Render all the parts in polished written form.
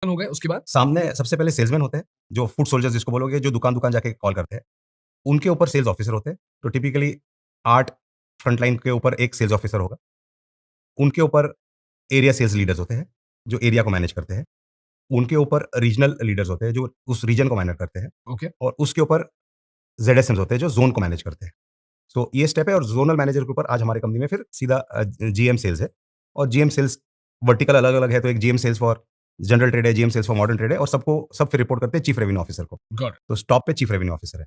हो गए उसके बाद? सामने सबसे पहले सेल्समैन होते हैं, जो फुट सोल्जर्स जिसको बोलोगे, जो दुकान-दुकान जाके कॉल करते हैं। उनके ऊपर सेल्स ऑफिसर होते हैं। तो टिपिकली 8 फ्रंटलाइन के ऊपर 1 सेल्स ऑफिसर होगा। उनके ऊपर एरिया सेल्स लीडर्स होते हैं, जो एरिया को मैनेज करते हैं। उनके ऊपर रीजनल लीडर्स होते हैं, जो उस रीजन को मैनेज करते हैं। ओके, और उसके ऊपर ज़ेडएसएम्स होते हैं, जो ज़ोन को मैनेज करते हैं। सो ये स्टेप है और ज़ोनल मैनेजर के ऊपर आज हमारी कंपनी में फिर सीधा जीएम सेल्स है और जीएम सेल्स वर्टिकल अलग-अलग है, तो एक GM sales for general trade है, GM sales for modern trade है और सब फिर रिपोर्ट करते हैं चीफ रेवेन्यू ऑफिसर को। गॉट इट, तो टॉप पे चीफ रेवेन्यू ऑफिसर है।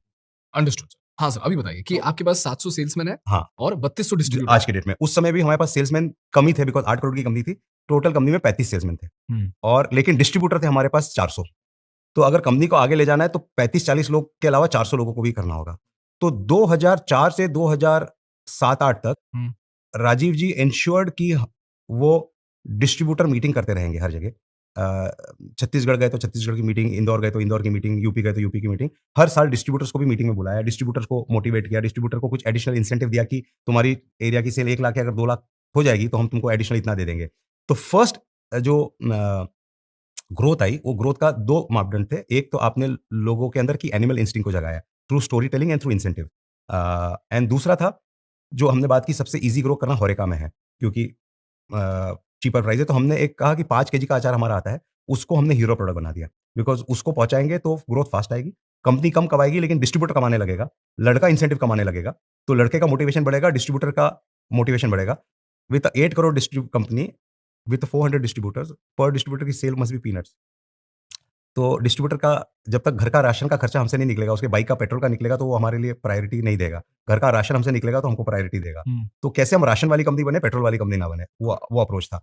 Understood sir. हाँ सर, अभी बताइए कि तो आपके पास 700 सेल्समैन है हाँ, और 3200 डिस्ट्रीब्यूटर आज है। की डेट में। उस समय भी हमारे पास सेल्समैन कम ही थे बिकॉज़ 8 करोड़ की कंपनी थी। टोटल कंपनी में 35 सेल्समैन थे हुँ, और लेकिन डिस्ट्रीब्यूटर थे हमारे पास 400। तो अगर कंपनी को आगे ले जाना है तो 35-40 लोग के अलावा 400 लोगों को भी करना होगा। तो 2004 से 2007-8 तक हुँ, राजीव जी एन्श्योर्ड कि वो डिस्ट्रीब्यूटर मीटिंग करते रहेंगे हर जगह। छत्तीसगढ़ गए तो छत्तीसगढ़ की मीटिंग, इंदौर गए तो इंदौर की मीटिंग, यूपी गए तो यूपी की मीटिंग। हर साल डिस्ट्रीब्यूटर्स को भी मीटिंग में बुलाया, डिस्ट्रीब्यूटर्स को मोटिवेट किया, डिस्ट्रीब्यूटर को कुछ एडिशनल इंसेंटिव दिया कि तुम्हारी एरिया की सेल 1 लाख है, अगर 2 लाख हो जाएगी तो हम तुमको एडिशनल इतना दे देंगे। तो फर्स्ट जो ग्रोथ आई, वो ग्रोथ का 2 मापदंड थे। एक तो आपने लोगों के अंदर की एनिमल इंस्टिंक्ट को जगाया, through story telling and through incentive. And दूसरा था, जो हमने बात की सबसे ईज़ी ग्रो करना होरेका में है, क्योंकि चीपर प्राइस है, तो हमने एक कहा कि 5 केजी का अचार हमारा आता है, उसको हमने हीरो प्रोडक्ट बना दिया। बिकॉज़ उसको पहुँचाएँगे तो ग्रोथ फास्ट आएगी, कंपनी कम कमाएगी लेकिन डिस्ट्रीब्यूटर कमाने लगेगा, लड़का इंसेंटिव कमाने लगेगा, तो लड़के का मोटिवेशन बढ़ेगा, डिस्ट्रीब्यूटर का मोटिवेशन बढ़ेगा। With 8 crore company with 400 distributors, पर डिस्ट्रीब्यूटर की सेल मस्ट बी पीनट्स। तो डिस्ट्रीब्यूटर का जब तक घर का राशन का खर्चा हमसे नहीं निकलेगा, उसके बाइक का पेट्रोल का निकलेगा तो वो हमारे लिए प्रायोरिटी नहीं देगा। घर का राशन हमसे निकलेगा तो हमको प्रायोरिटी देगा। हुँ, तो कैसे हम राशन वाली कंपनी बने, पेट्रोल वाली कंपनी ना बने, वो अप्रोच था।